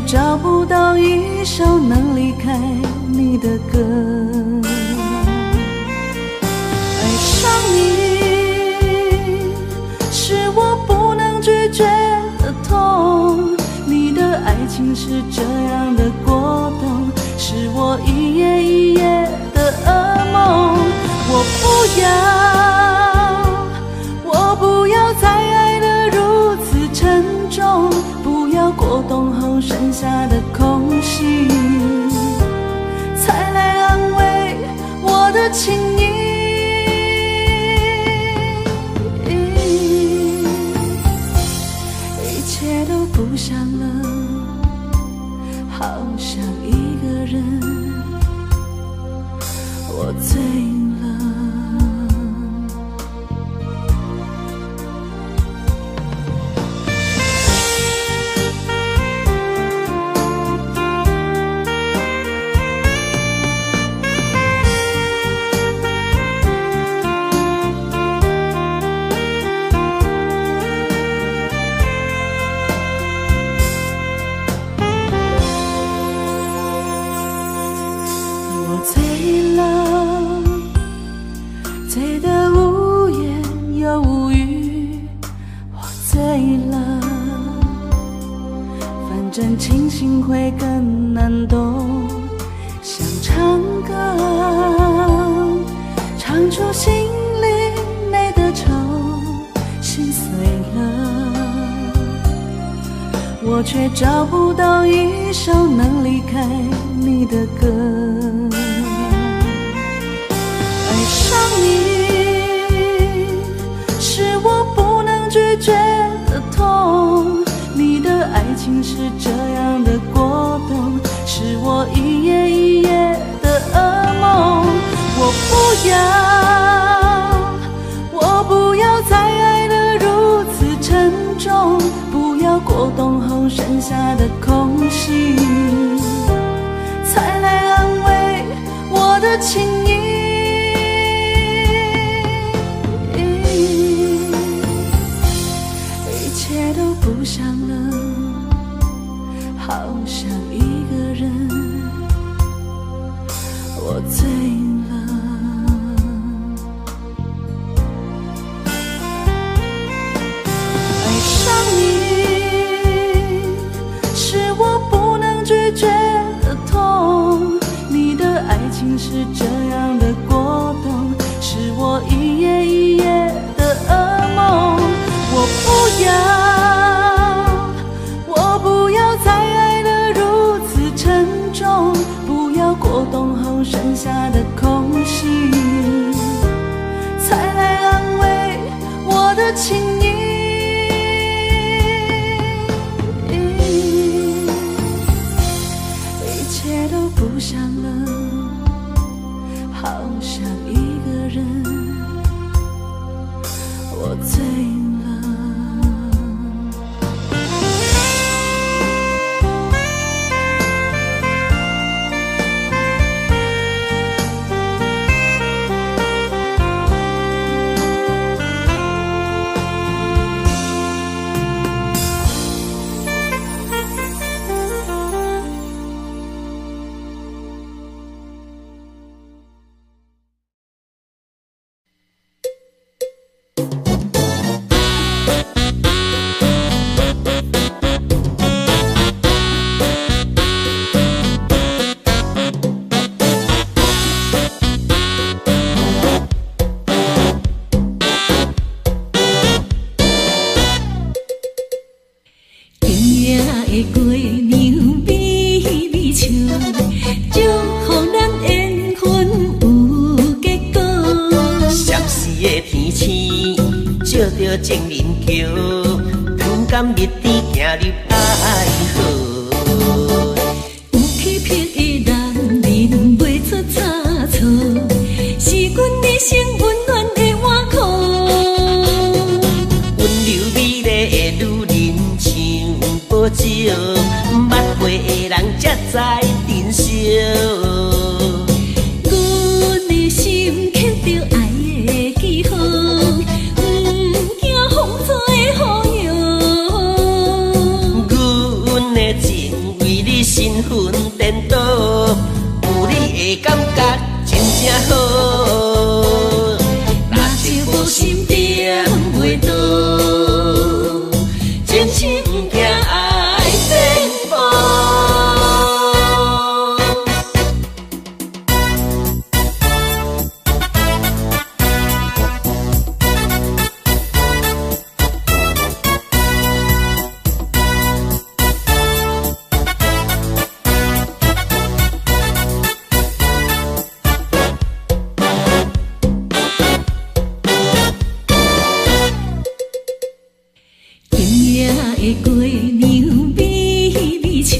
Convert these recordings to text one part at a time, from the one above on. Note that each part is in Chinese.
找不到一首能离开你的歌。爱上你是我不能拒绝的痛，你的爱情是这样的果冻，是我一夜一夜的噩梦。我不要再爱得如此沉重，不要过冬后剩下的空隙，才来安慰我的情意。一切都不想了，好像一个人，我醉了。清醒会更难懂，想唱歌唱出心里没的愁，心碎了，我却找不到一首能离开你的歌。爱上你是我不能拒绝的痛，你的爱情是这样的果冻，是我一夜一夜的噩梦。我不要再爱得如此沉重，不要过冬后剩下的空隙，才来安慰我的情意。一切都不想了，好像一个人，我醉了。爱上你是我不能拒绝的痛，你的爱情是这样的果冻，是我一夜一夜的噩梦。我不要再爱得如此沉重，不要过冬后剩下的空隙，才来安慰我的情意。一切都不想了，好像一个人，我醉了。情人桥，勇敢蜜甜行入爱河。有气魄的人，忍袂出差错，是阮一生温暖的碗裤。温柔美丽的女人像宝石，捌过的人才知珍惜。阮的心刻着爱的记号。风吹雨袂倒，前程不惊爱颠簸。的过娘美美笑，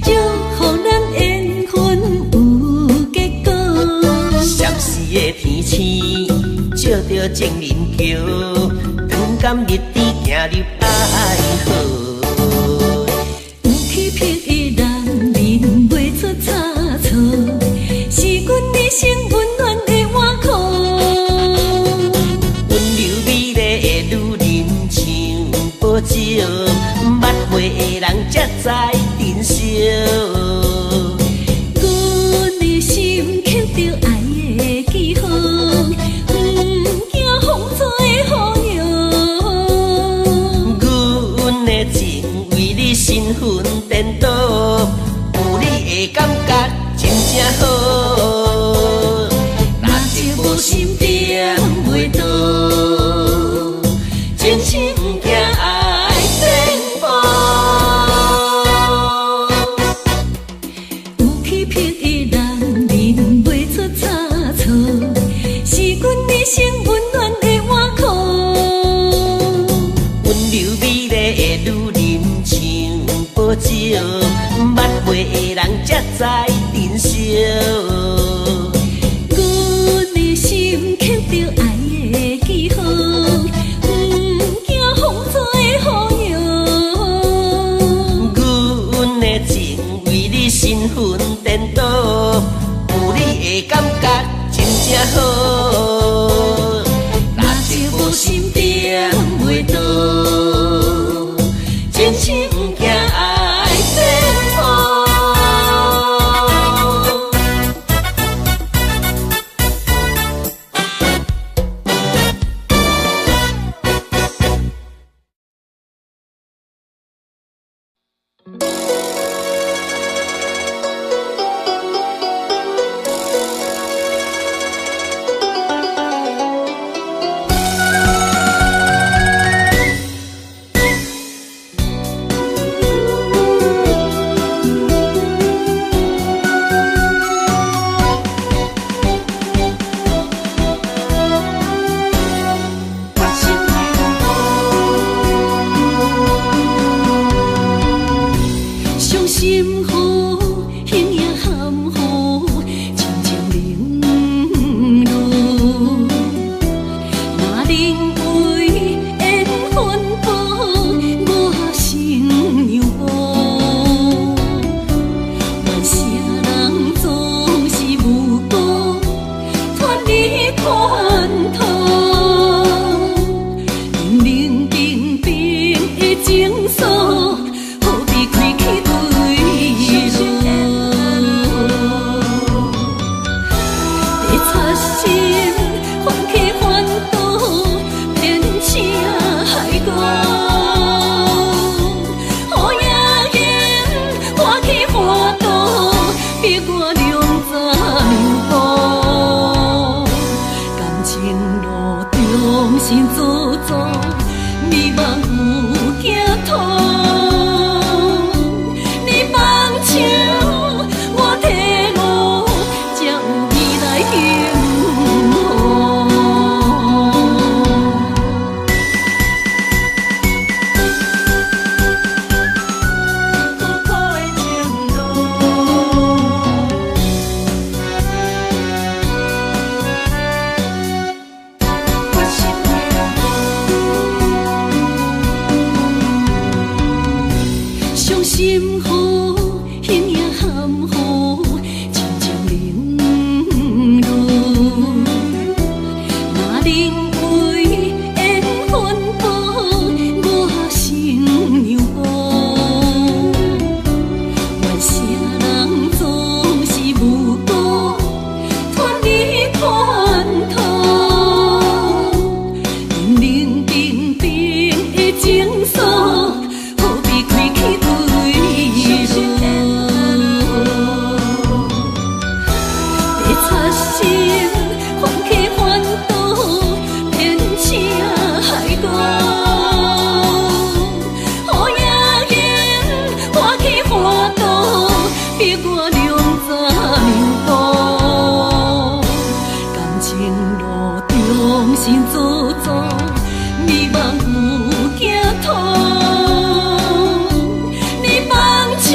祝福咱缘分有结果。闪时的天气，照着情人桥，长感日子行入爱河。有气魄的男人袂出差错，是阮一生温暖的碗裤。温柔美丽的女人像保酒，捌会的人才知珍惜。阮的心刻着爱的记号，不惊风吹雨摇。阮的情为你身份颠倒，有你的感觉真正好。若是无心点袂倒，前程不惊爱颠簸。有气魄的男人袂出差错，是阮一生温暖的碗裤。温柔美丽的女人像保酒，捌会的人才知珍惜。阮的心刻着爱的记号，不惊风吹雨摇。阮的情为你身份颠倒，有你的感觉真正好。若是无心点袂倒，前程不惊爱颠簸。伤心雨，形影含糊，静静冷落。若能为缘分报，我心让步。愿啥人总是无辜，拖你叛徒。冷冷冰冰的情愫，何必开起对路？在擦心，翻起烦恼，变成海沟。雨也闲，花开花朵，逼我两再步。感情路中心做作，迷茫有寄托。你放手，我体悟，才有未来幸福。苦苦的情路，我心的路。心做作，迷茫有惊痛。你放手，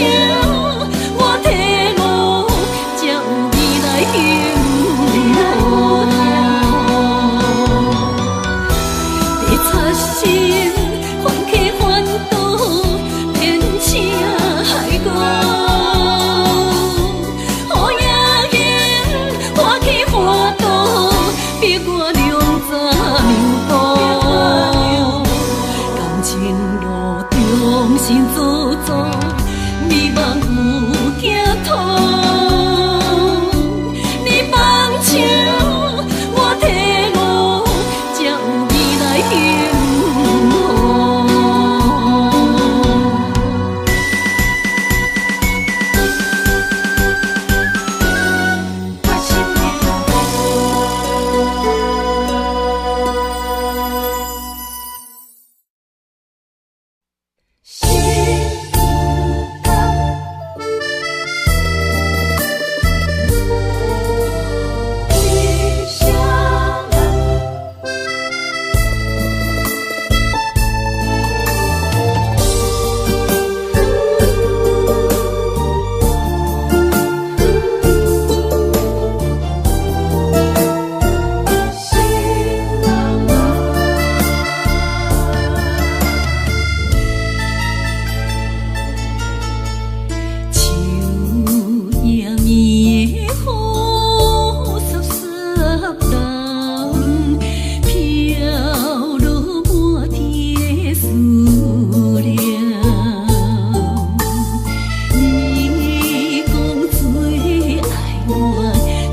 我体悟，才有未来幸福。在擦身，翻起烦恼，变成害我。逼我两早命步，感情路中心做作，迷茫有惊痛。你放手，我体悟，才有未来幸福。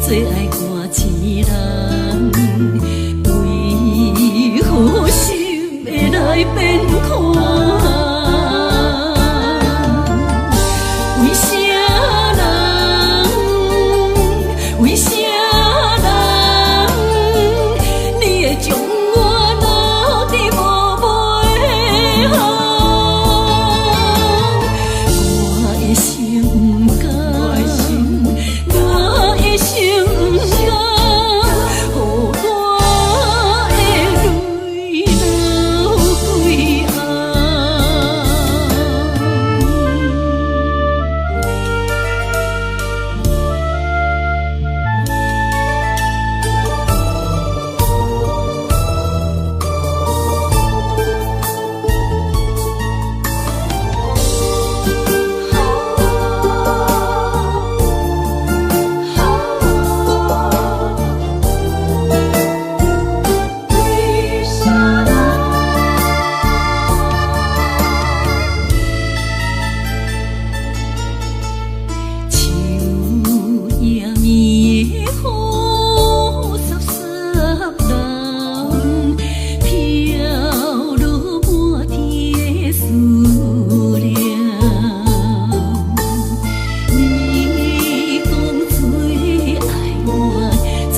最爱歌痴人，为何心会来变款？为啥人？为啥人？你会将我留伫无尾行？我的心不甘。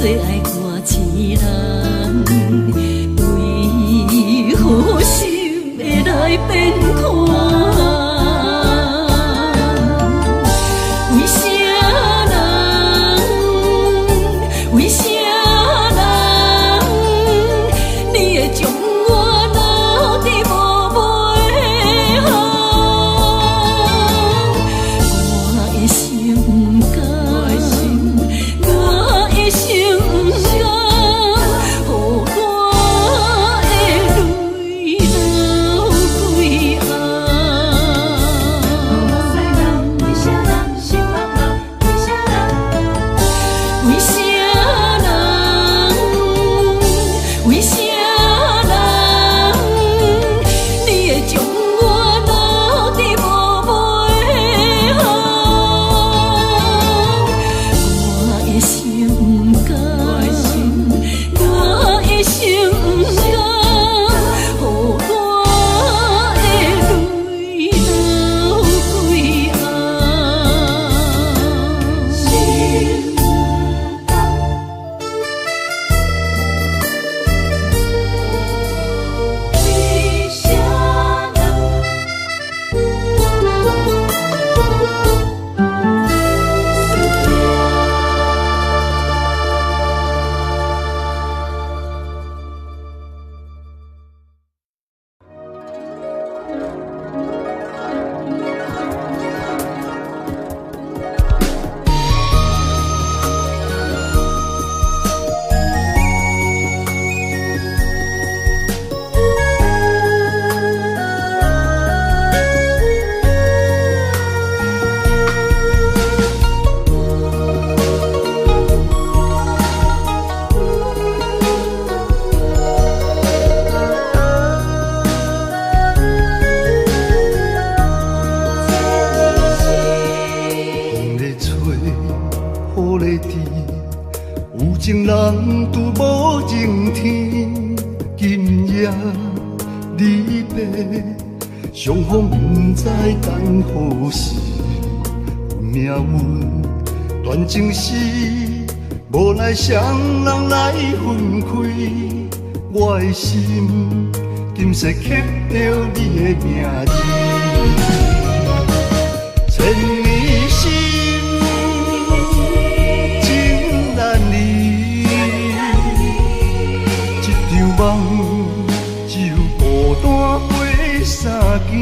最爱歌痴人，为何心会来变款？为啥人？为啥人？你会将我留伫无尾行？我的心不甘。人拄无情天，今夜离别，双方不知等何时。命运断情丝，无奈双人来分开。我的心今世刻着你的名字，千年心情难离。一场梦只有孤单飞三更。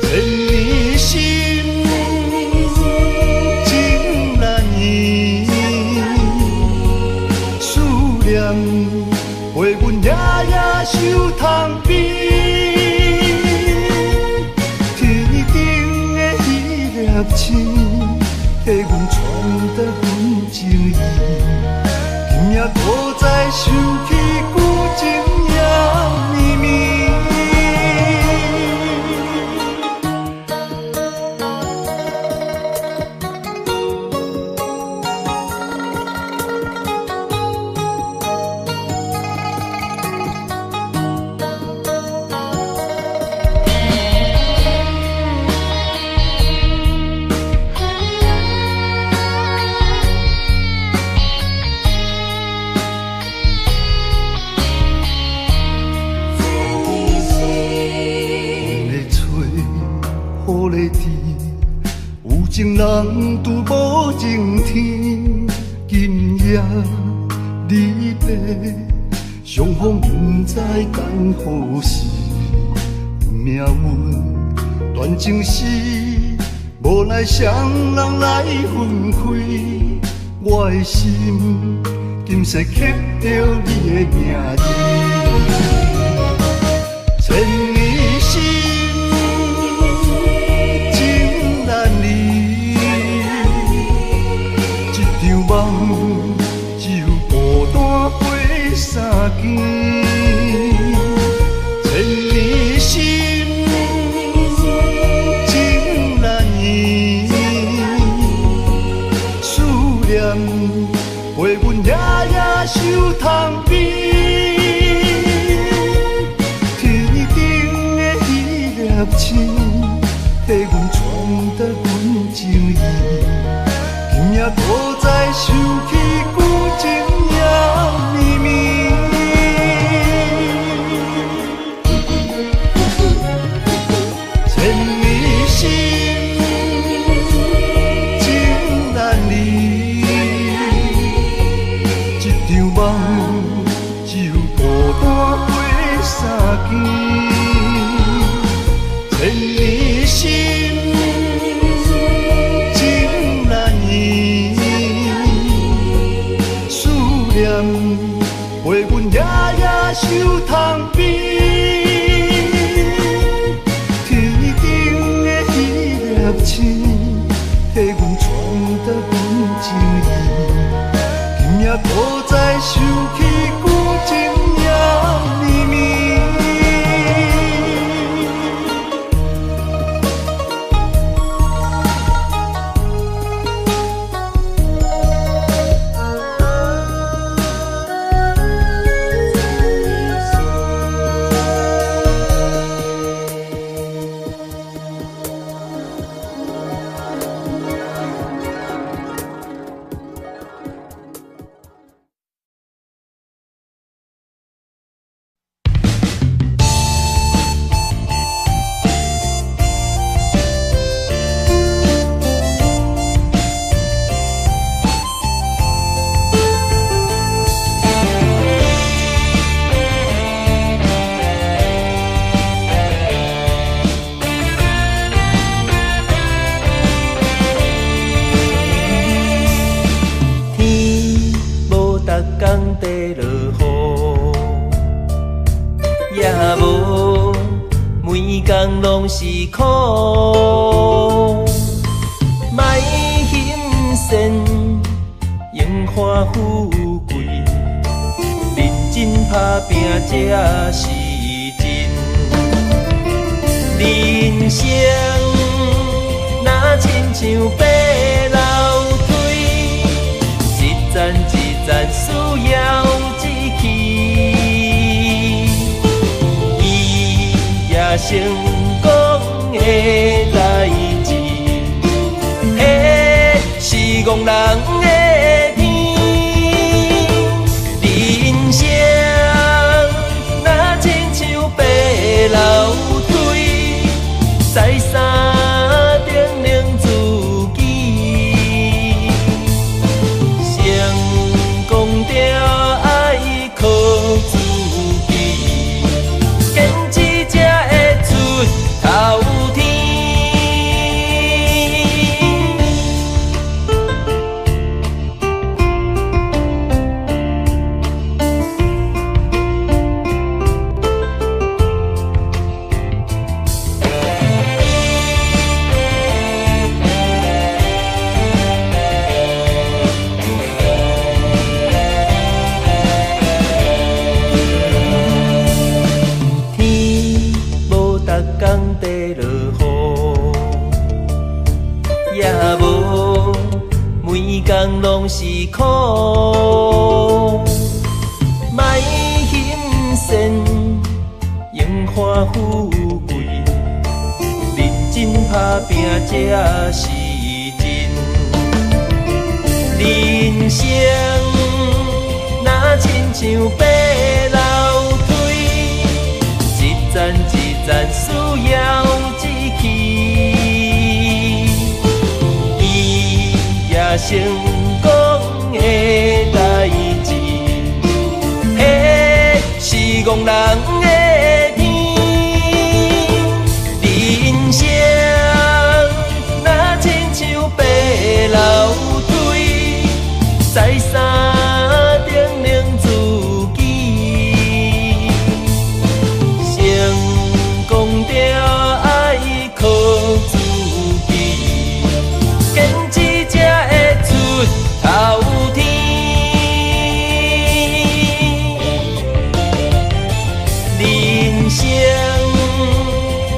千年心情难移，思念陪阮夜夜受痛悲。天顶的迄粒星，替阮传达阮情意。今夜搁再想起旧情也绵绵。有情人拄无情天，今夜离别，双方不知等何时。命运断情丝，无奈双人来分开。我的心今世刻着你的名字，千年心情难离。梦只有孤单飞三更，千年心情难移，思念陪阮夜夜受痛悲。天顶的迄粒星，替阮传达阮情意。今夜搁再想起旧情也绵绵，千年心情难离。一场梦只有孤单飞三更，千年心。陪阮夜夜受痛悲，天顶的迄粒星，替阮传达阮情意。今夜搁再想起旧情也绵绵。拢是苦，莫嫌善，荣华富贵，认真打拼才是真。人生若亲像爬楼梯，实站一站需要志气，伊也成功的代志，迄是憨人的天。人生若亲像白楼梯，再三定定自己，成功着爱靠自己，坚持才会出头天。工拢是苦，莫嫌善，荣华富贵，认真打拼才是真。人生若亲像白楼梯，一站一站需要志气。成功的代志，迄是憨人的天。人生若亲像白楼梯，再三定定自己，成功着爱靠自己，坚持头天。人生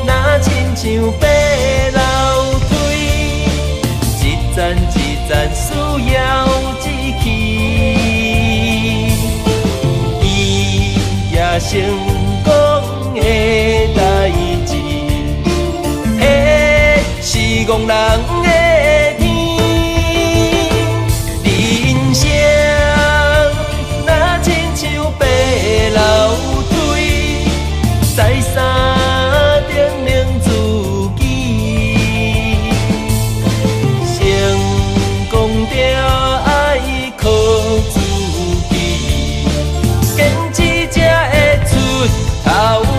若亲像白楼梯，一站一站需要志气，伊也成功的代志，迄是憨人的天。人生若亲像白楼梯，再三定定自己，成功着爱靠自己，坚持才会出头天。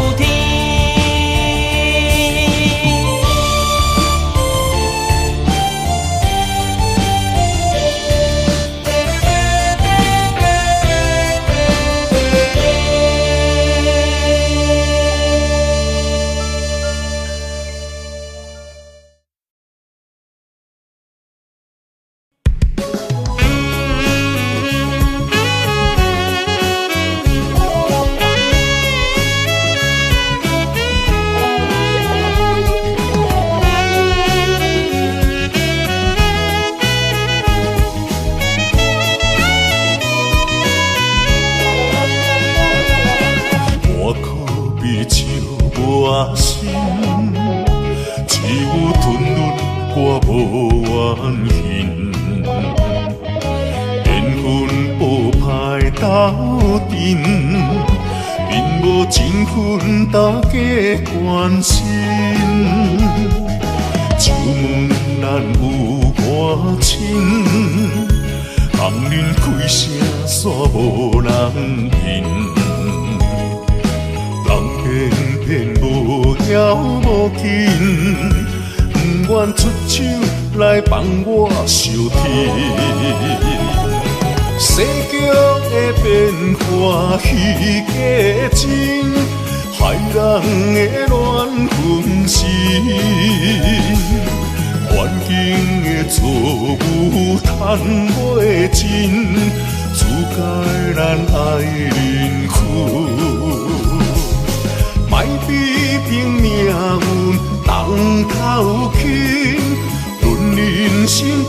人生几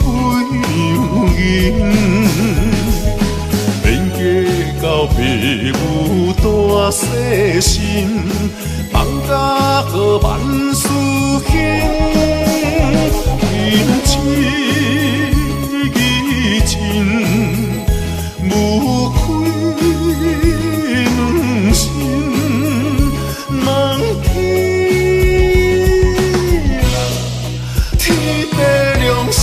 样因，到父母大细心，放假好万事兴，因一情无愧两心，望天地良心。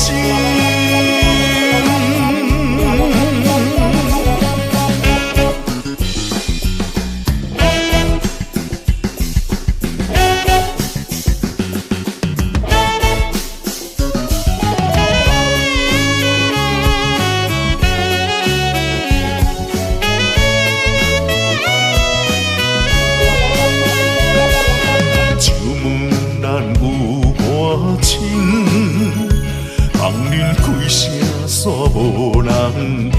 无人听，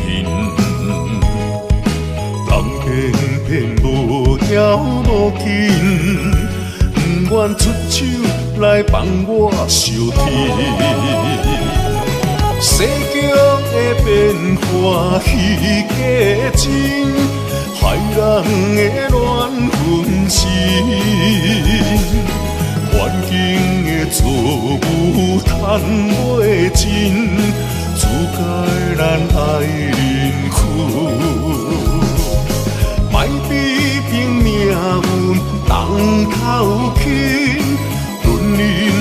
人偏偏无条无紧，不愿出手来帮我相天。世间的变化虚假真，害人的乱分心。环境的错误赚袂尽。自该咱爱忍屈，莫批评命运重头轻，论人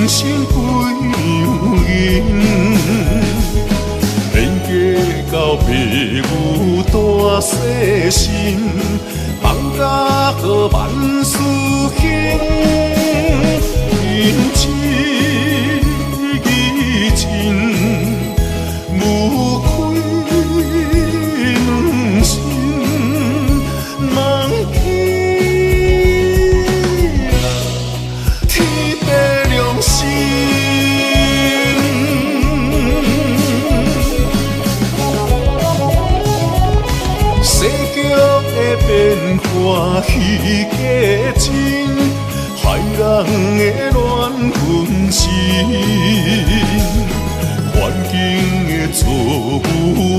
生几样因，免计较父母大细心，放假好万事兴，因一情。无愧两心，望天地良心。世间的变化虚假真，害人的乱分心。环境的错误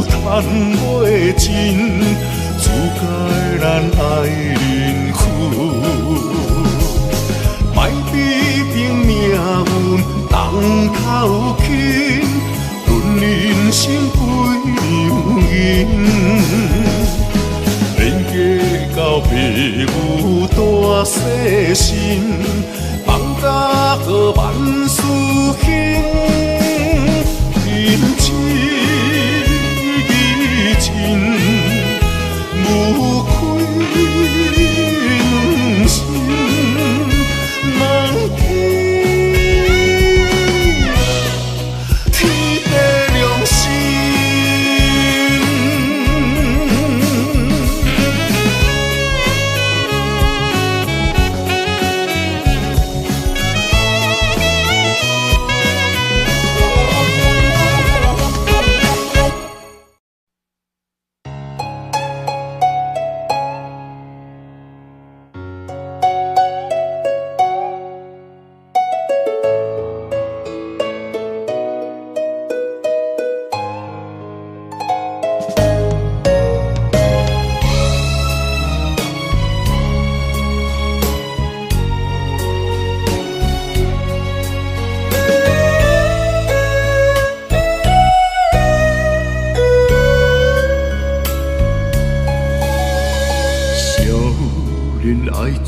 赚袂尽，自该咱爱忍屈。莫批评命运重头轻，论人生几样因，免计较父母大细心，放假好万事兴。因一情无愧两心，望天地良心。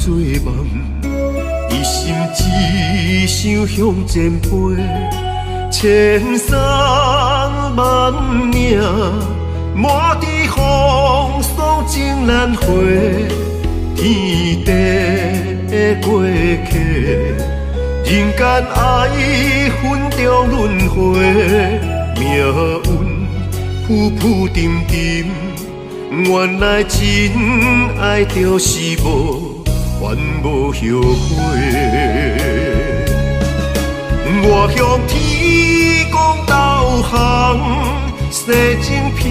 做梦，一心只想向前飞，千山万岭，满地风霜情难回，天地过客，人间爱分中轮回，命运浮浮沉沉，原来真爱就是无。还无后悔，我向天公导航，西情飘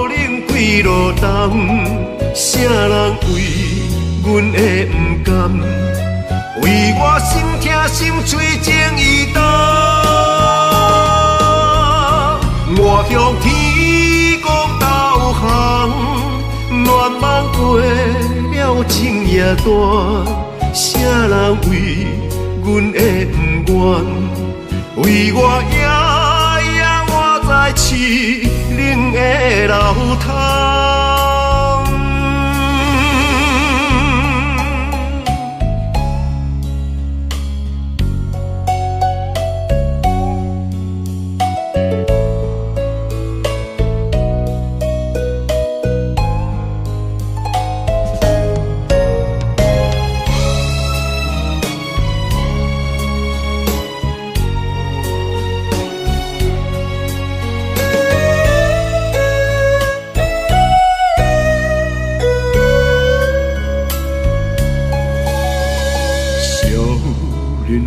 零几路冬，啥人为阮的不甘？为我心痛心碎情意重，我向天公导航，愿望。过了情也大，啥人为阮的不愿？为我夜夜活在凄冷的楼窗。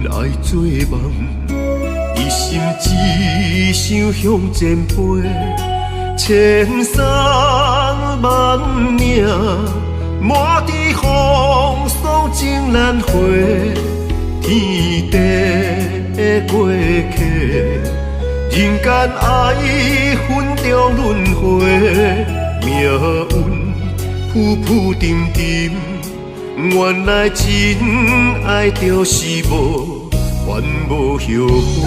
爱做梦，一心只想向前飞，千山万岭，满地风霜情难回，天地过客，人间爱分中轮回，命运浮浮沉沉。原来真爱就是无缘无后悔。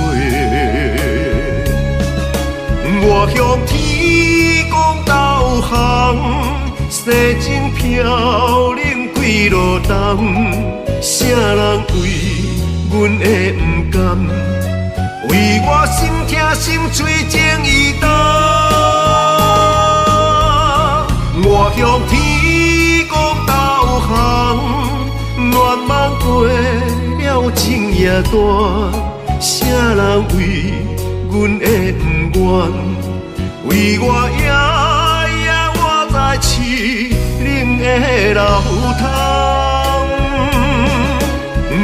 我向天公导航，西征飘零几路冬。啥人为阮的不甘？为我心痛心碎情意重。我向天公导航，乱梦过了情也大，啥人为阮的不愿？为我夜夜活在凄冷的楼窗。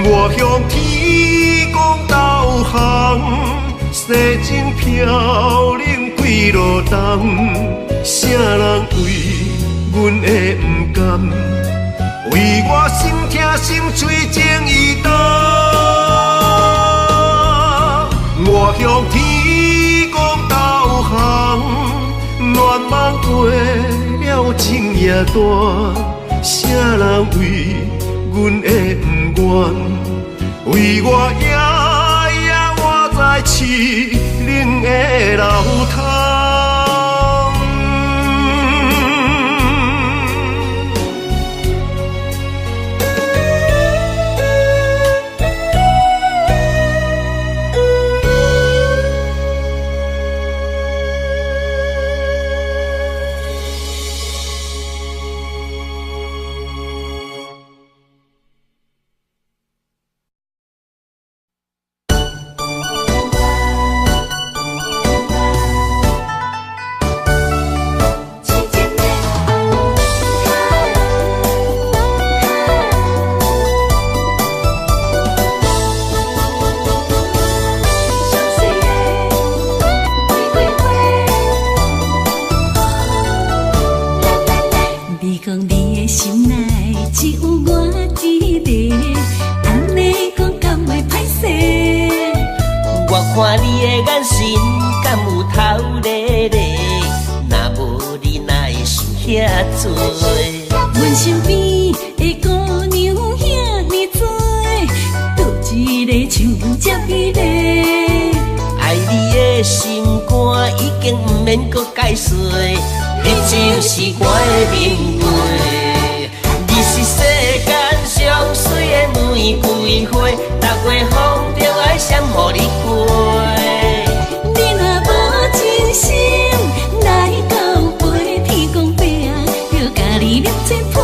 我向天公导航，西征飘零几路冬。啥人为阮的不甘？为我心痛心碎情意重。我向天公导航，乱梦过了情也大，啥人为阮的不愿？为我夜夜活在凄冷的楼窗。看你的眼神，敢有透咧咧？若无你哪会想遐多？阮身边的姑娘遐尼多，倒一个像接一个。爱你的心肝已经不免搁解释，你就是我的名贵。你是世间上水的玫瑰花，逐月风中爱闪予你开。你若无真心来交陪，天公伯啊，要甲你念作陪。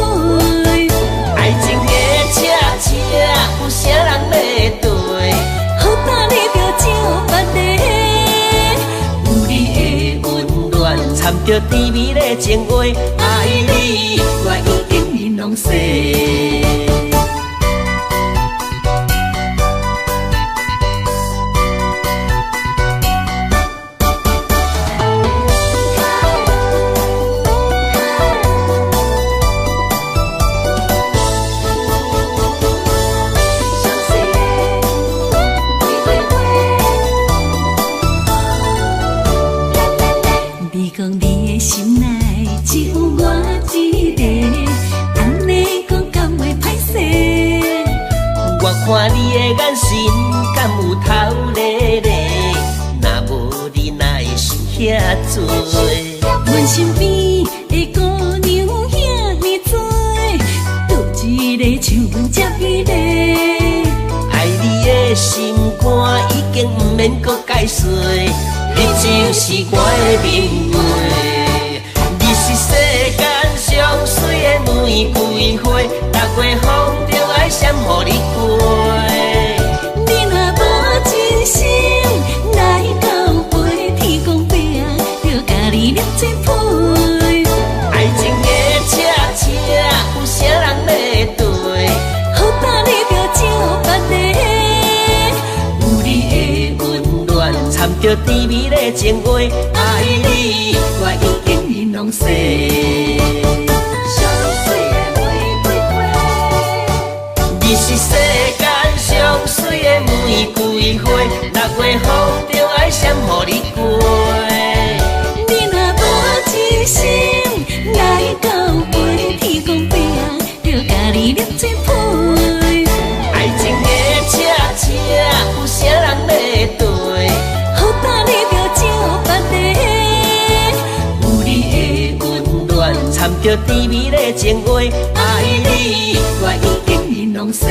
爱情的车车，有啥人要对？好打你着照别个，有你的温暖，掺着甜蜜的情话，爱你我已经面拢细。你讲你的心内只有我一个。多。阮身边的姑娘遐尼多，倒一个像阮这美丽。爱你的心肝已经不免搁解释，你就是我的明月。你是世间上水的玫瑰花，逐月风中爱闪予你过。你若无真心来交陪，天公伯就甲你酿一杯。爱情的车车，有啥人要对？好打你着照别个，有你的温暖，掺着甜蜜的情话，爱你我已经面拢洗。你是世间上水的玫瑰花，逐月风中爱闪予你过。你若无真心来交陪，天公伯就甲你酿一杯。爱情的车车，有啥人要对？好打你着照别个，有你的温暖，掺着甜蜜的情话，爱你我已经面拢洗。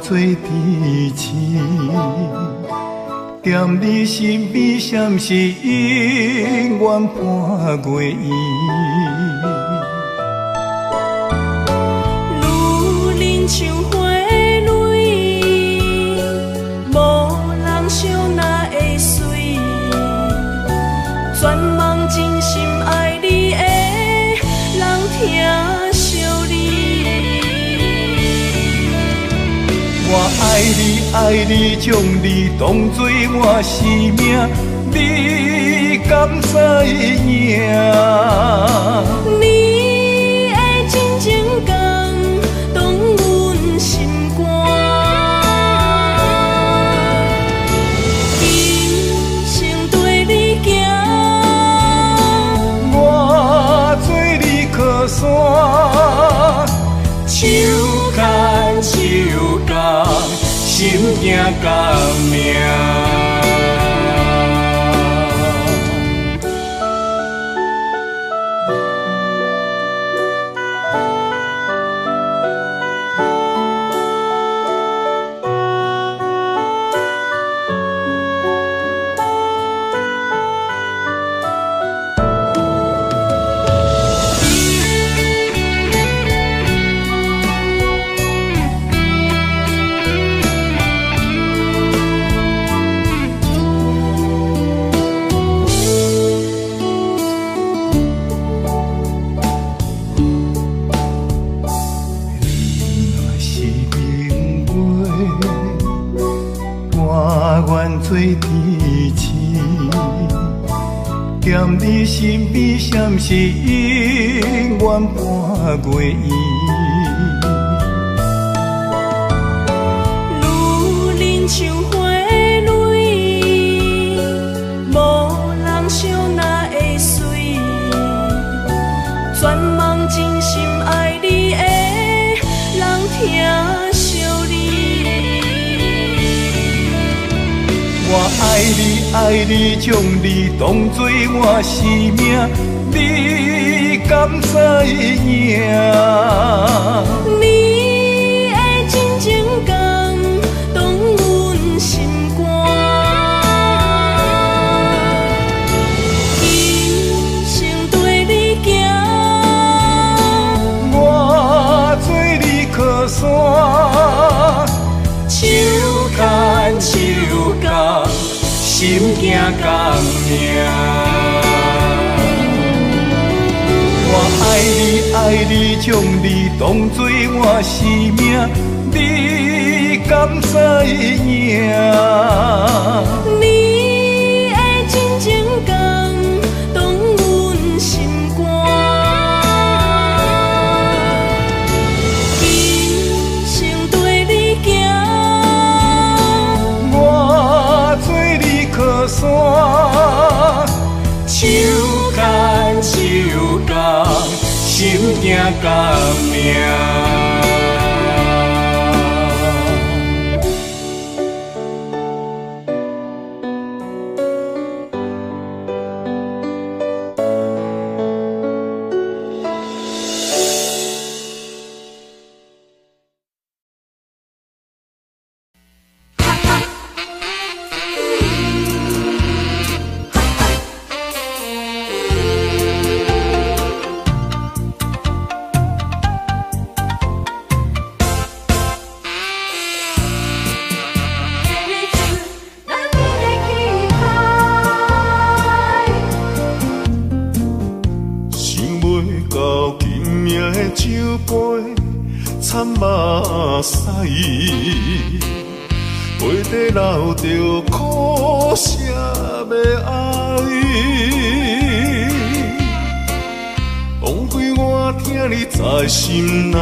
做天星，踮你身边，闪是永远伴月圆。女人像花蕊，无人想哪会水。全梦真心爱你的人疼惜你。我爱你，爱你，将你当作我生命，你敢知影？你的真情感动阮心肝，今生对你行，我做你靠山，手牵手共，心行共命。做天星，踮你身边，闪是永远伴月圆。女人像花蕊，无人想哪会水。全梦真心爱你的人疼惜你。我爱你，爱你，将你当作我生命，你敢知影？你的真情感动阮心肝，今生对你行，我甘命。我爱你，将你当作我生命，你敢知影？你的真情感动阮心肝，今生对你行，我做你靠山，手牵手共，心惊甘命。惨目屎，背地流着苦涩的爱。枉费我听你在心内，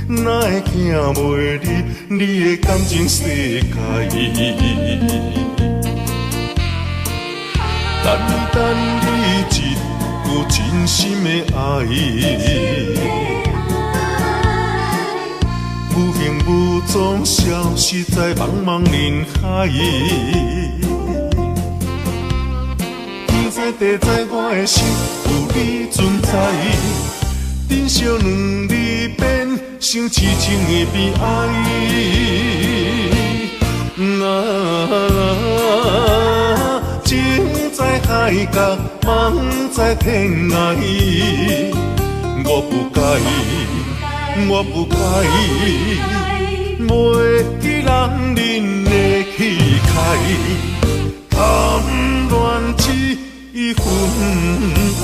哪会惊袂入你的感情世界？等你一句真心的爱。无形无踪，消失在茫茫人海。天知地知，我的心有你存在，珍惜两字变成痴情的悲哀。情在海角，梦在天涯，我不该。我不该袂记人的气概，贪恋一份爱。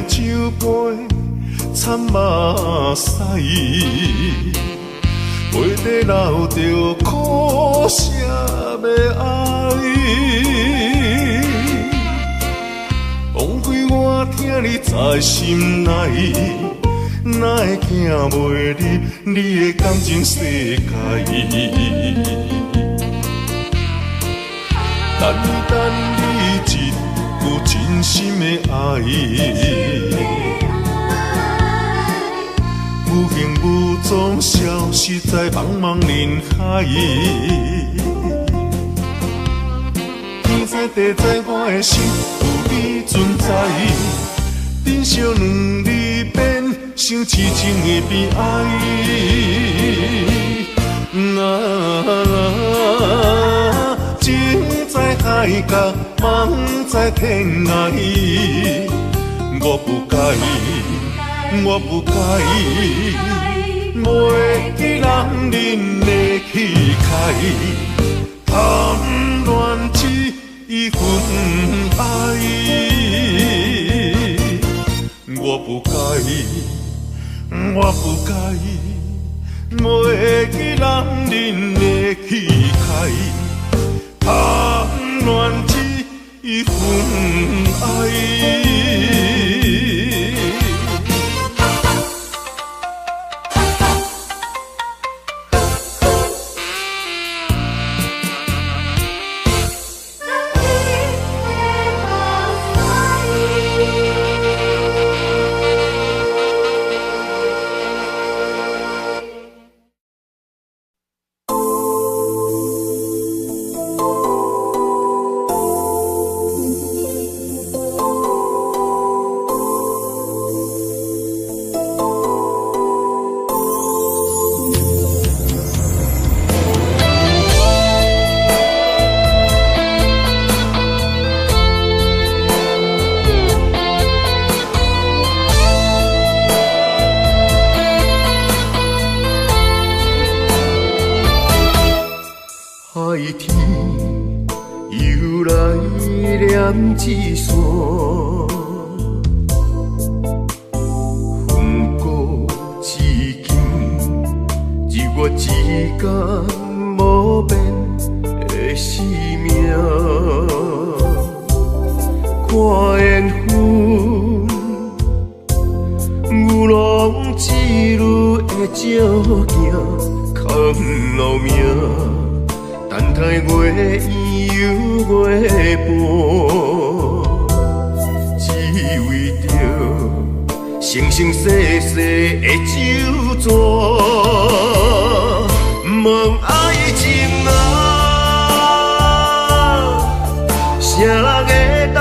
酒杯惨目屎，背地流着苦涩的爱。枉费我听你在心内，哪会惊袂入你的感情世界？等你一句真心的爱，无形无踪，消失在茫茫人海。天知地知，我的心有你存在，珍惜两字变成痴情的悲哀。情在海角，梦在天涯，我不该袂记人的气概，贪恋一份爱。我不该袂记人的气概。贪恋一份爱。天又来念一线，风过至今，只我一天无变的生命。看缘分，牛郎织女的照镜，藏路命。等待月圆又月半，只为着生生世世的酒泉。问爱情啊，啥人会当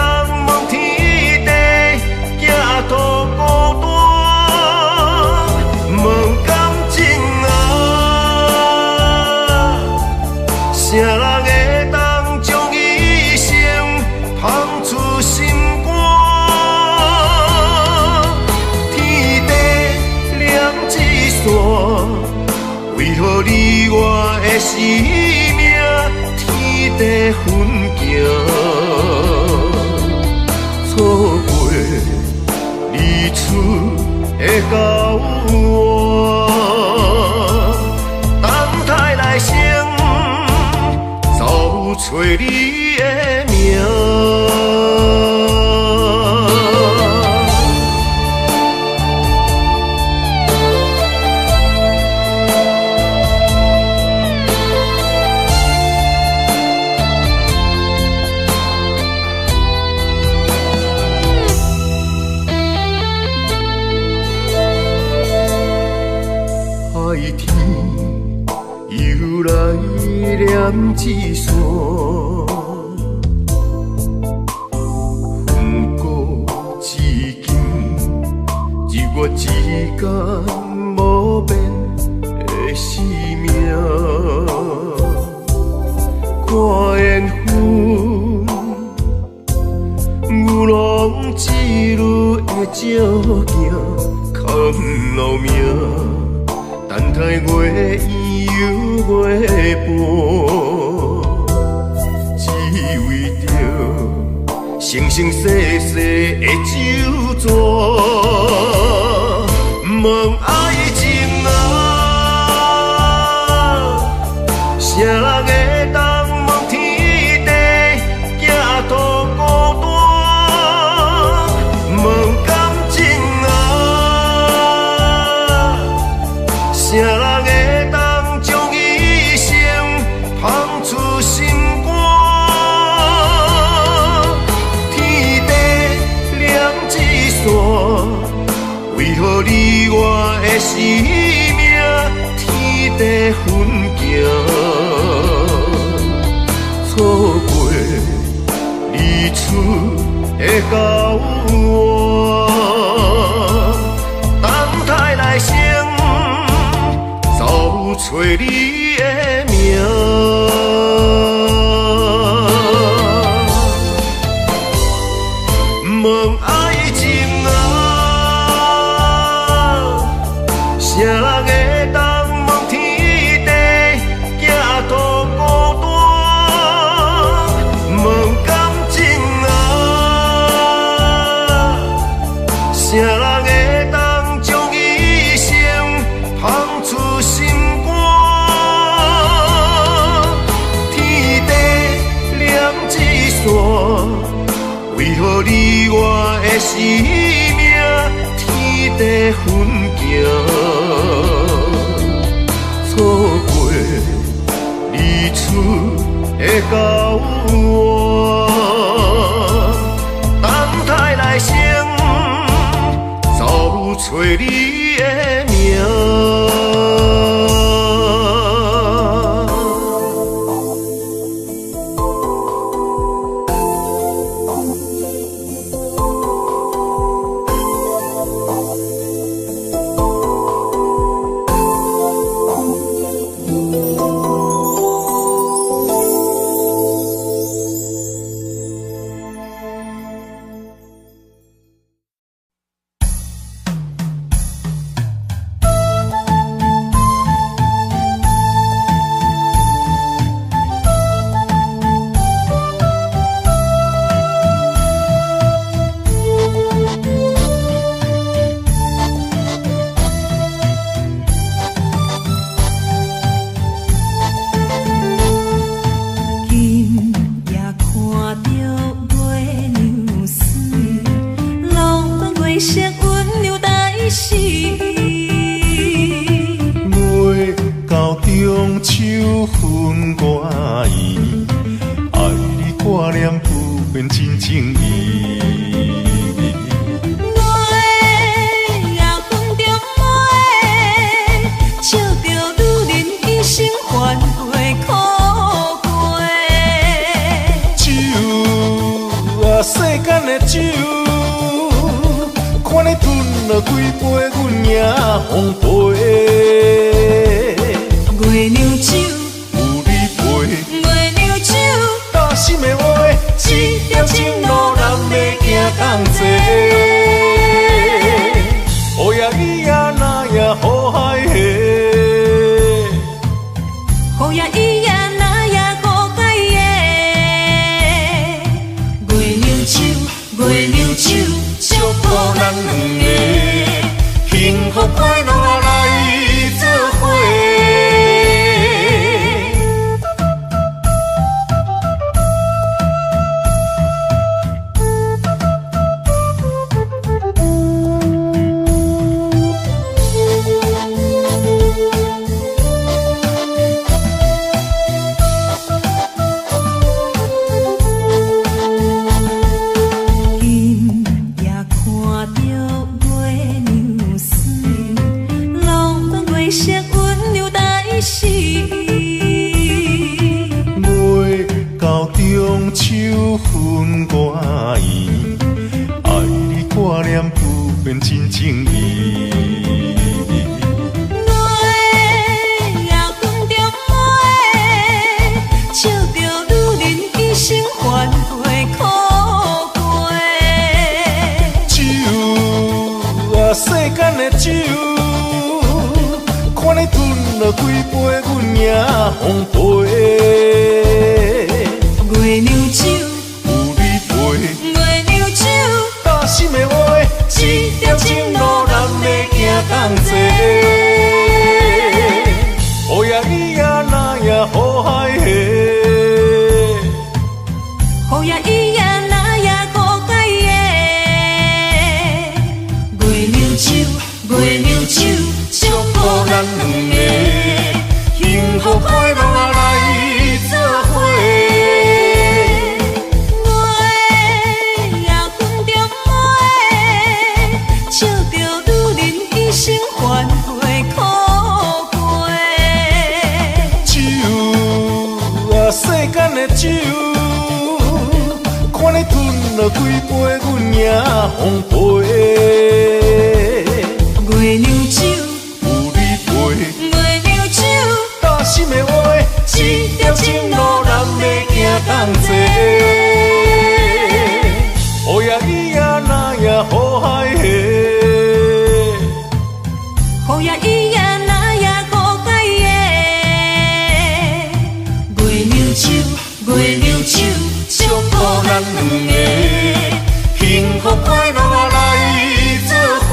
问天地，行途孤单？问感情啊，啥人会当将一生放出心肝？天地两一线，为何你我的生命天地分行？错过日出的交换，等待来生。找你的名。海天又来念一线，风过至今，只我一天无变的生命。看缘分，牛郎织女的照镜，藏路命。等待月圆又月半，只为着生生世世的酒泉。问爱情啊，啥人会当问天地，行途孤单？问感情啊，啥人会当将一生放出心肝？天地两一线，为何你我的生命天地分行？错过日出的交换，等待来生。找你的名。问爱情啊，啥人会当问天地，行途孤单？问感情啊，啥人会当将一生放出心肝？天地两一线，为何你我的生命天地分行？错过日出的交换，等待来生找你的名。变真情意。月夜风中飞，笑着女人一生烦悔苦过。酒啊，世间的酒，看你吞了几杯，阮也奉陪。月亮酒，有你陪，月亮酒，打心的话，一条情路咱要行同齐。乌夜伊夜那夜好海下，雨夜伊夜那夜好解夜。月亮酒，月亮酒，祝福咱两个幸福快乐来作伙。中秋分歌意，爱你挂念不变真情意。月夜风中飞，笑着女人一生烦悔苦过。酒啊，世间的酒，看你吞了几杯，阮也奉陪。月亮酒，有你陪，月亮酒，打心的话，一条情路咱要行同齐。乌夜伊夜那夜好海下，雨夜伊夜那夜好解夜。月亮酒，月亮酒，祝福咱两个幸福快乐来作伙。烦悔苦过，酒啊，世间的酒，看你吞了几杯，阮也奉陪。月亮酒，有你陪，月亮酒，打心的话，一条情路咱要行同齐。乌夜伊夜那夜好海下。雨夜伊夜那夜好解夜。月亮酒，月亮酒，祝福咱两个幸福快乐来作伙。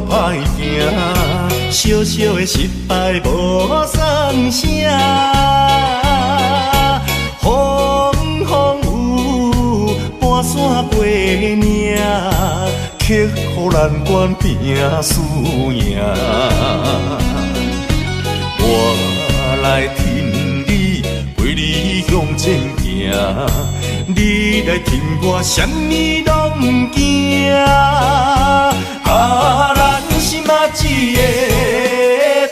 歹行，小小的失败无送声。风雨半山过岭，刻乎难关拼输赢。我来挺你，陪你向前行。你来挺我，啥物拢不惊。啊，咱是嘛一个，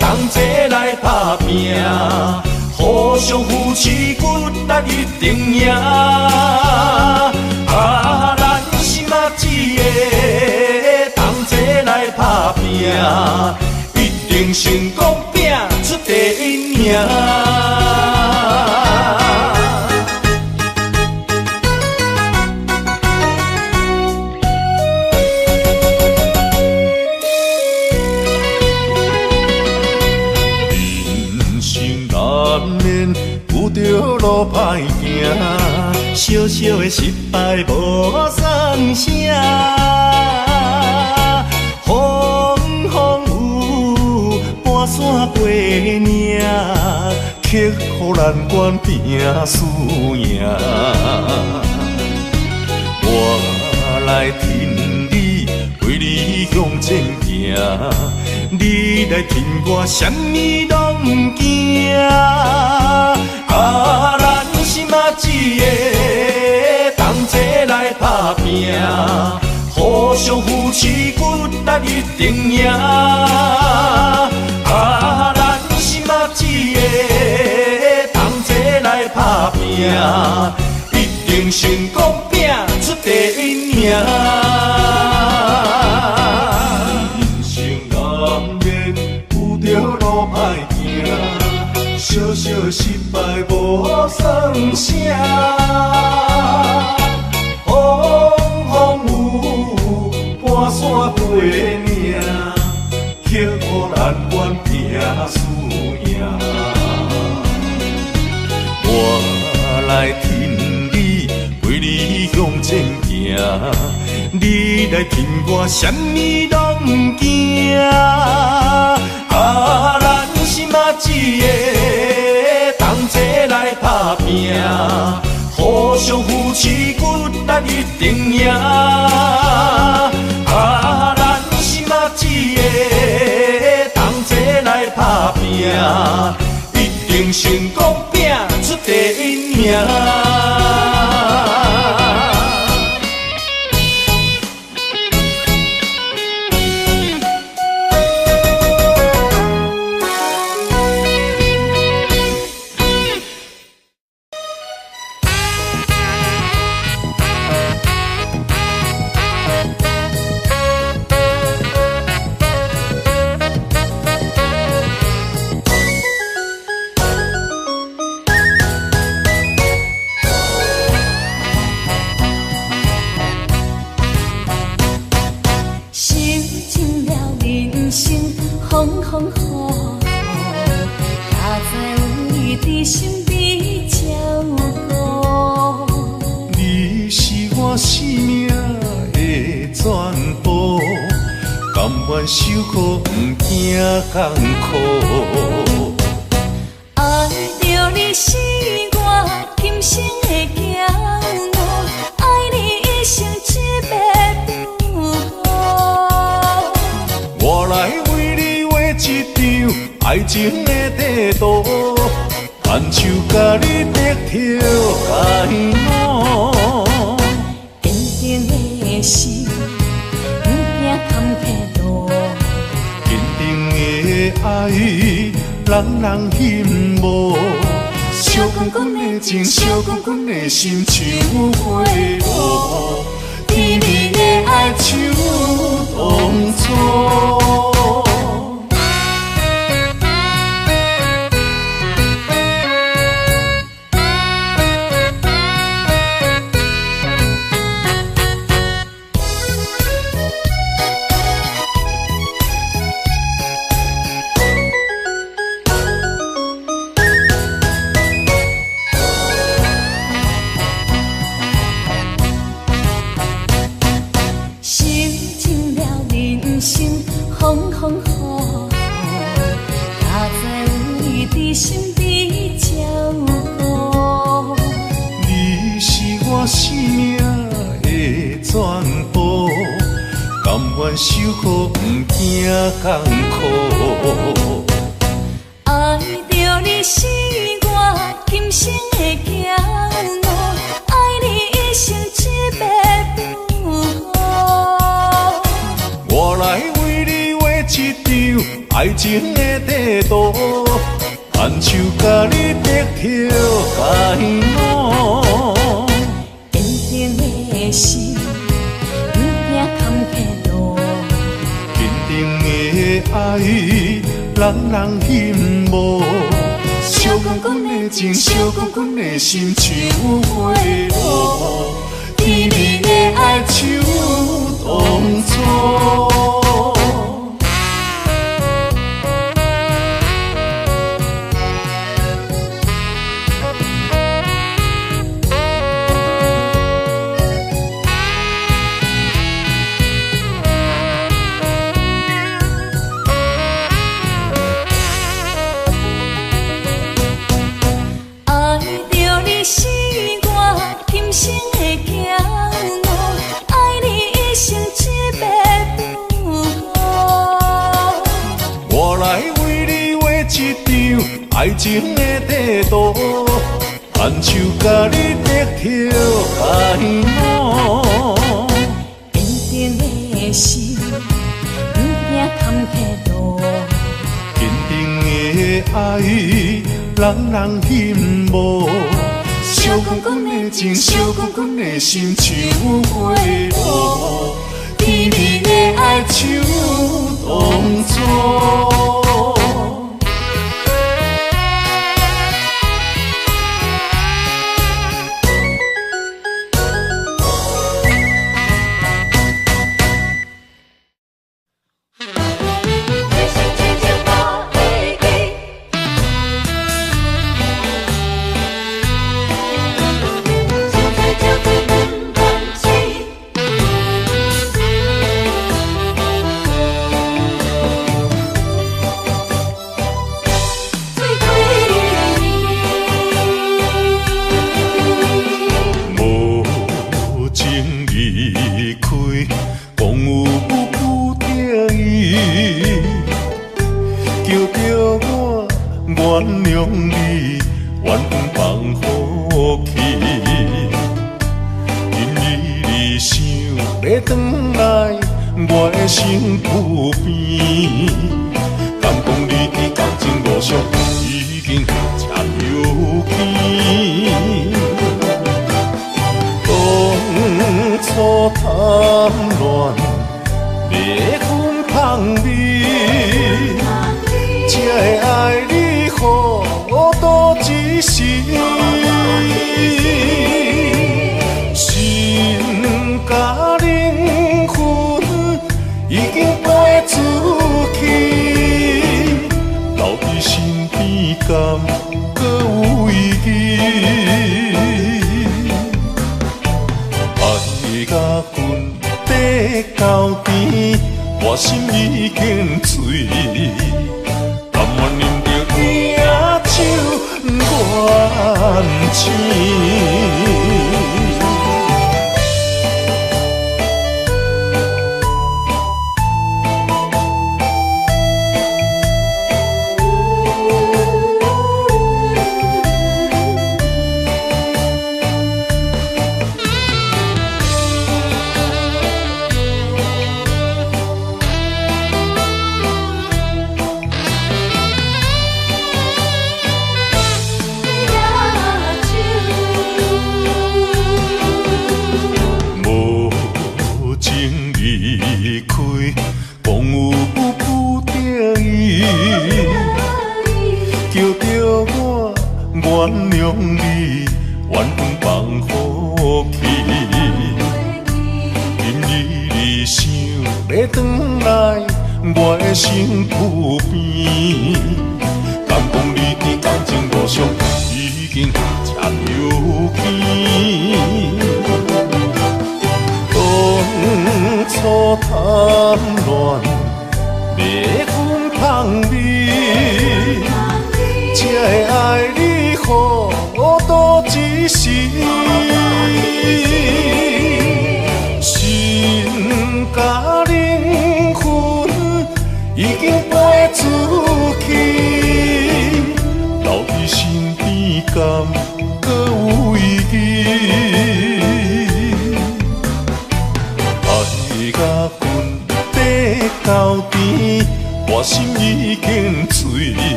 同齐来打拼，互相扶持，骨力一定赢。啊，咱是嘛一个，同齐来打拼，一定成功拼出第一名。难免有着路歹行，小小的失败无算啥。风雨半山过岭，刻乎咱愿拼输赢。我来挺你，为你向前行。你来挺我，啥物拢不惊。咱心仔一个，同齐来打拼，互相扶持，骨力一定赢。咱心仔一个，同齐来打拼，一定成功拼出第一名。小小失败无算啥，风雨半山过岭，刻乎咱愿拼输赢。我来挺你，为你向前行，你来挺我，啥物拢不惊。咱心仔一个，同齐来打拼，互相扶持，骨力一定赢。咱心仔一个，同齐来打拼，一定成功拼出第一名。受苦不惊艰苦，爱着你是我今生的骄傲，爱你一生一辈不误。我来为你画一张爱情的地图，牵手甲你得跳开路，坚定的心不惊坎坷路。爱，人人羡慕。烧滚滚的情，烧滚滚的心，像花露，甜蜜的爱像当初。受苦不惊艰苦，爱着你是我今生的骄傲，爱你一生一辈不误。我来为你画一张爱情的地图，牵手甲你得跳开路，坚定的心不惊坎坷路。爱，人人羡慕。烧滚滚的情，烧滚滚的心，像花露，甜蜜的爱像当初。爱情的地图，牵手甲你得跳开幕。坚定的心，不惊坎坷路。坚定的爱，人人羡慕。烧滚滚的情，烧滚滚的心，像花露，甜蜜的爱像当初。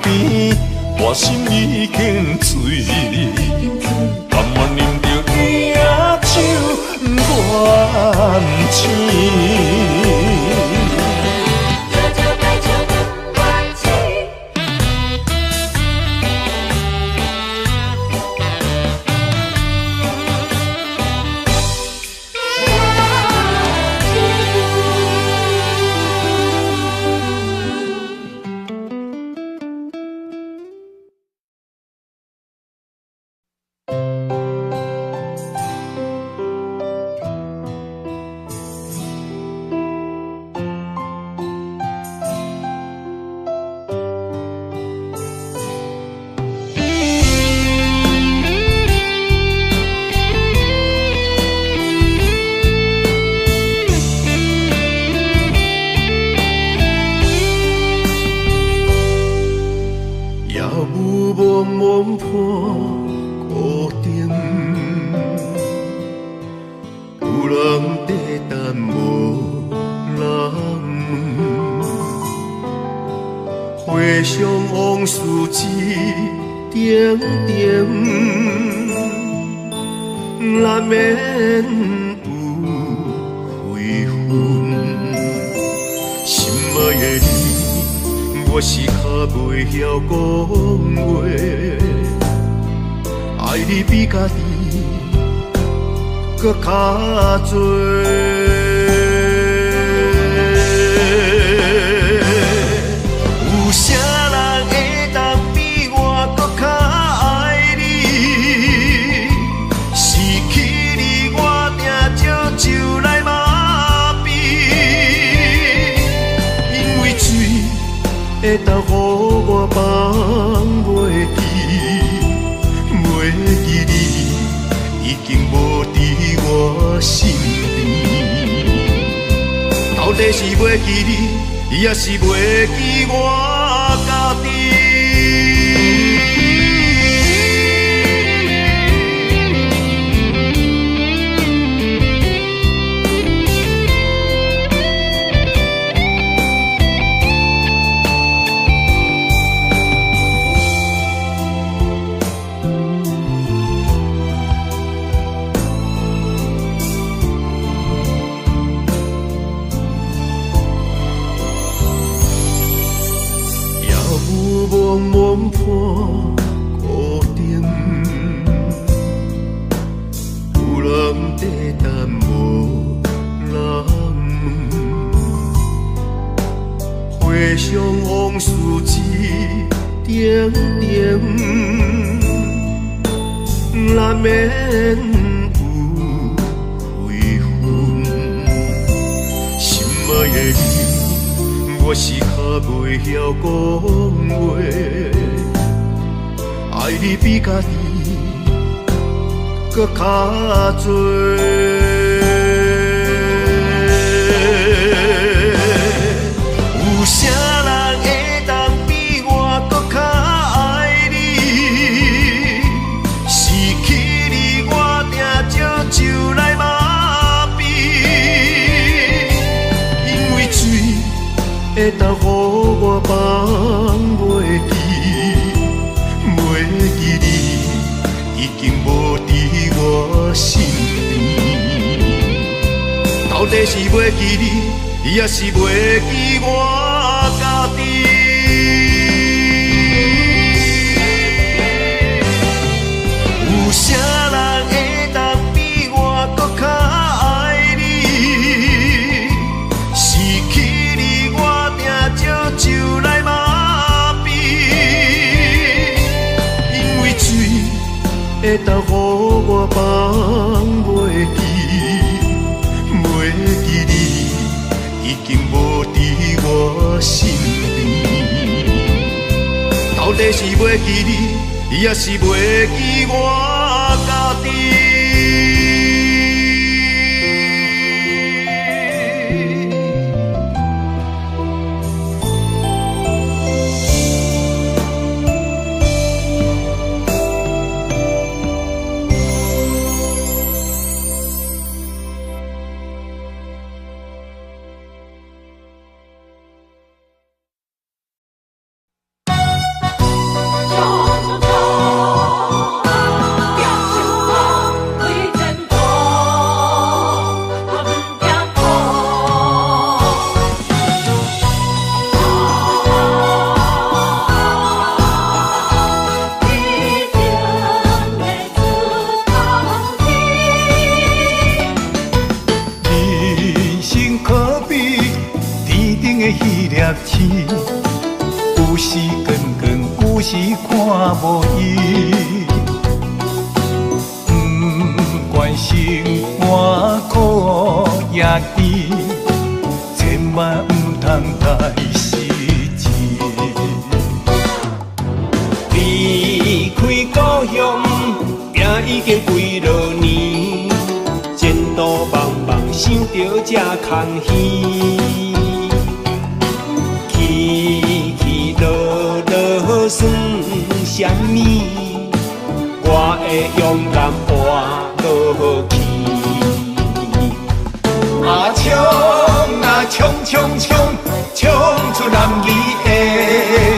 边，我心已经醉，甘愿啉着野酒愿醒。回想往事一点点，难免有悔恨。心爱的你，我是较袂晓讲话，爱你比家己搁较多。有啥人会当比我搁较爱你？失去你，我定借酒来麻痹。因为水会当予我放袂记，袂记你已经无伫我身边。到底是袂记你，也是袂记我？家己。茫茫伴孤灯，有人在等无人问。回想往事一点点，难免有悔恨。心爱的你，我是较袂晓讲话，爱你比家己搁较多。有啥人会当比我搁较爱你？失去你，我定借酒来麻痹。因为水会当予我放袂记，袂记你已经无伫我身边。到底是袂记你，也是袂记我家己？有啥人会当比我搁较爱你？失去你，我定借酒来麻痹。因为水会当予我放袂记，袂记你已经无伫我身边。到底是袂记你，也是袂记我家己？万不通太失志。离开故乡，行已经几落年，前途茫茫，想着这空虚。起起落落算什么？我会勇敢活落去。啊冲啊冲冲冲，冲出男儿的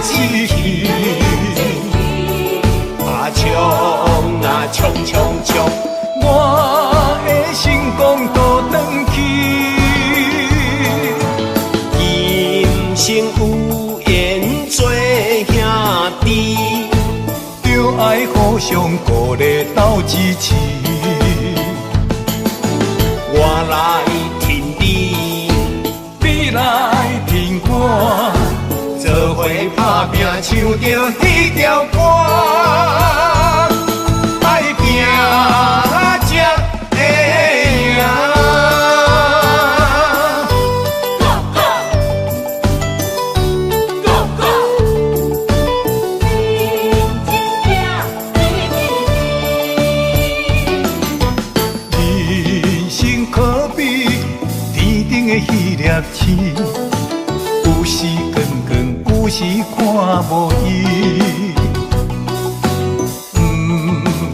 志气。啊冲啊冲冲冲，我的成功都转去。今生有缘做兄弟，就爱互相鼓励斗支持。我来挺你，你来挺我，做伙打拼，唱着迄条歌，爱拼才会赢。迄粒星，有时光光，有时看无伊。不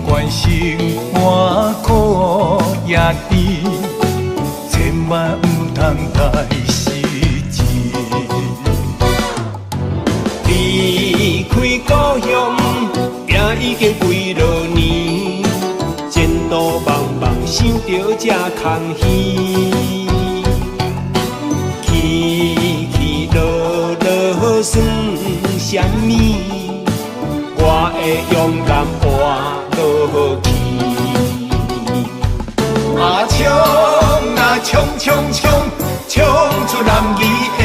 管生活苦也甜，千万不通太失志。离开故乡，行已经几落年，前途茫茫，想着这空虚。起起落落算什么？我会勇敢活落去。啊冲啊冲冲冲，冲出男儿的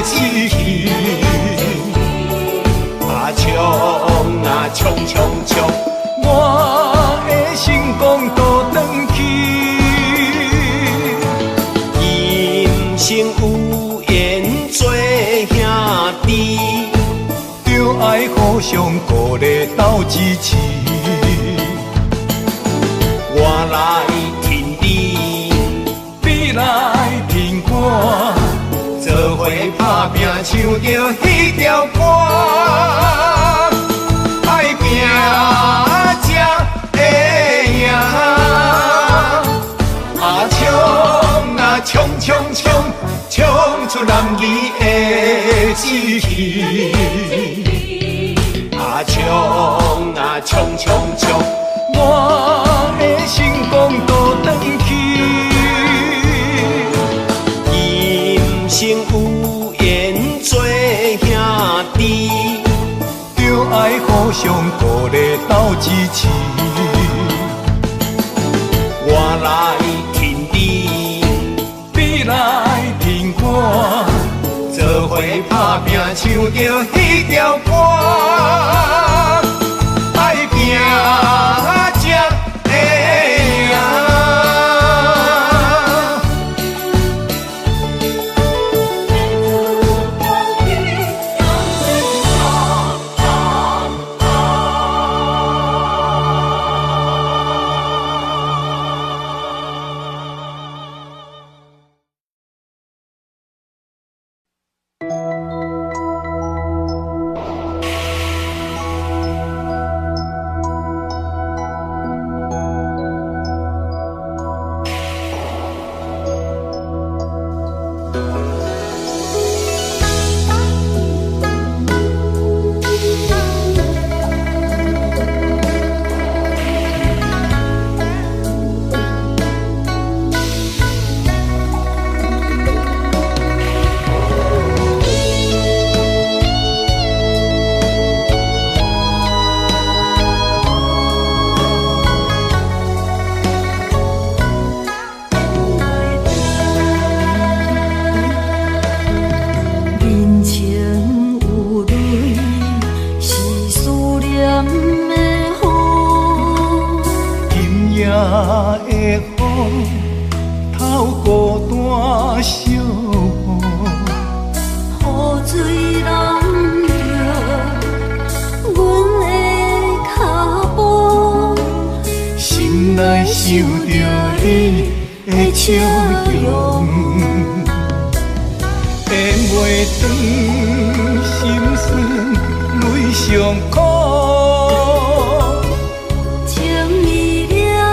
志气。啊冲啊冲冲冲，我的成功都转去。生有缘做兄弟，就爱互相鼓励斗支持。我来挺你，你来挺我，做伙打拼，唱着迄条歌，爱拼才会赢。啊冲啊冲冲冲，冲出男儿的志气。啊冲啊冲冲冲，我的成功都转去。今生有缘做兄弟，就爱互相鼓励斗支持。我来挺你，你来挺我，做伙打拼，唱着迄条歌，爱拼才会赢。的雨透过大小雨，心内想着你的笑容，咽袂长，心酸泪上苦。情意了，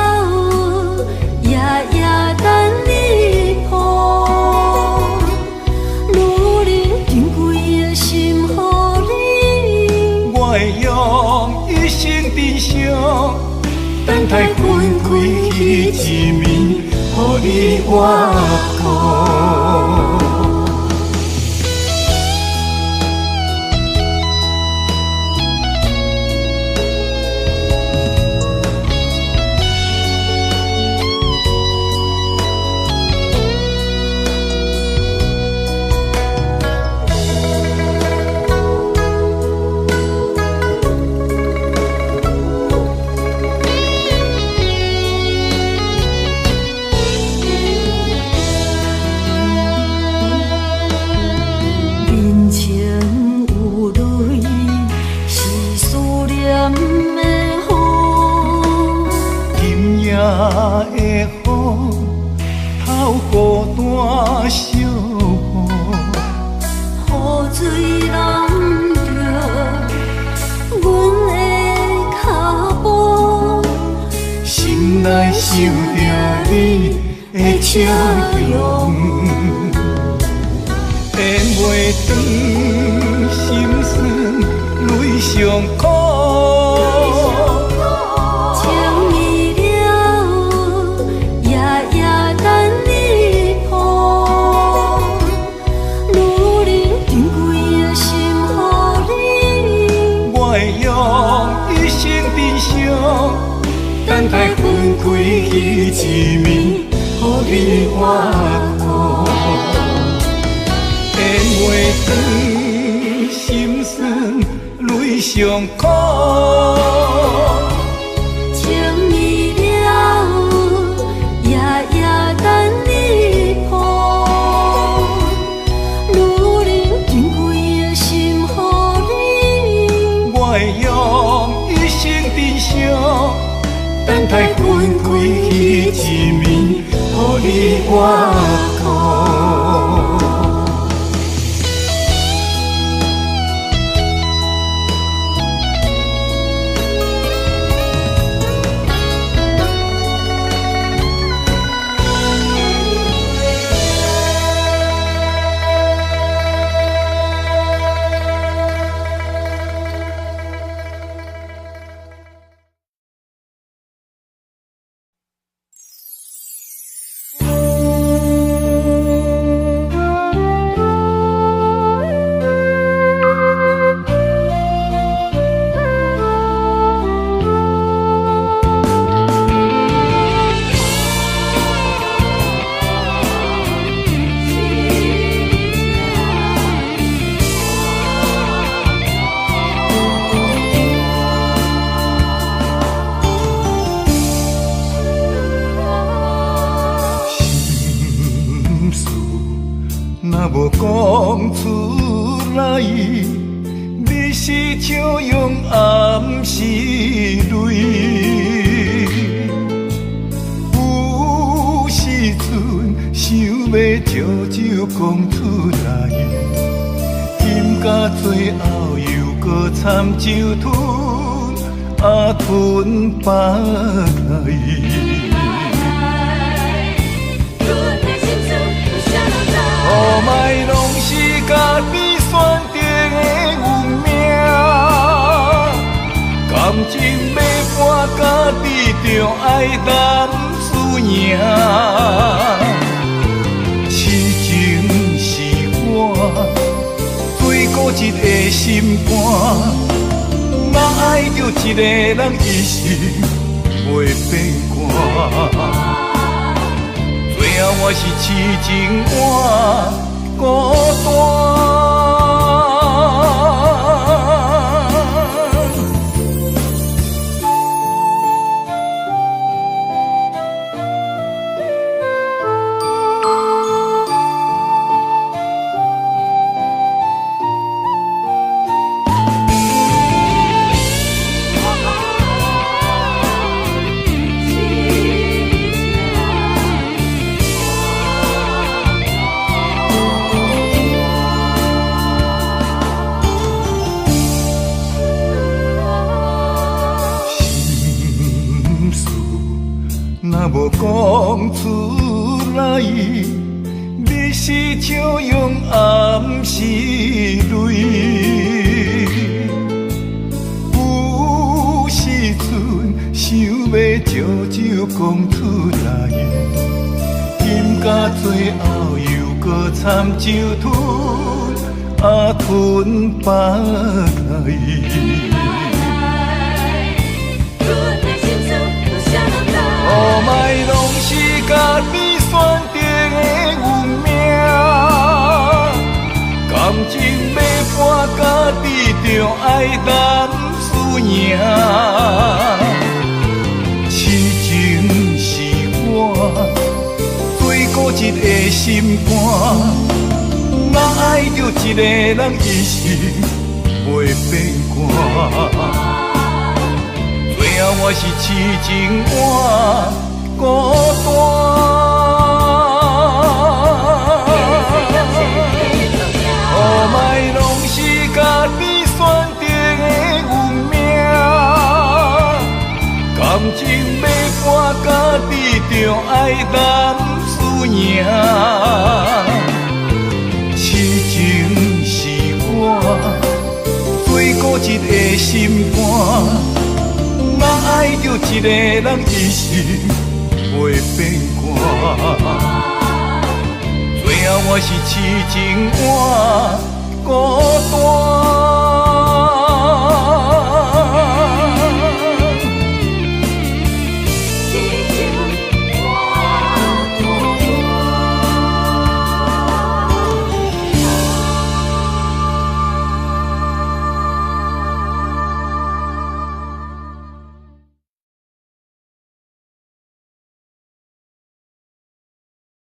夜夜等你抱，女人珍贵的心予你，我会用一生珍惜，等待分开彼一面，予你我顾。的雨透过大小雨，雨水淋着阮的脚步，心内想着你的笑容，咽袂长，心酸泪上苦。等待分开彼一面，予你我顾。咽袂长，心酸泪上苦。情意了，夜夜等你抱，女人珍贵的心予你，我会用一生珍惜。等待分开彼一面，予你我顾。若无讲出来，你是笑容暗是泪。有时阵想要悄悄讲出来，饮到最后又搁掺酒吞，吞腹来。乌摆拢是家己选择的运命，感情要搬家己就爱担输赢。痴情是我最固执的心肝，若爱着一个人一生袂变卦。最后我是痴情换孤单。若无讲出来，你是笑容暗是泪。有时阵想要悄悄讲出来，饮到最后又搁掺酒吞，吞腹来。哦，莫拢是家己选择的运命，感情要搬家己就爱担输赢。痴情是我最固执的心肝，若爱着一个人一生袂变卦。最后我是痴情换孤单，莫拢是家己选择的运命，感情要搬家己就爱担输赢。痴情是我最固执的心肝。若爱着一个人一生袂变卦，最后我是痴情换孤单。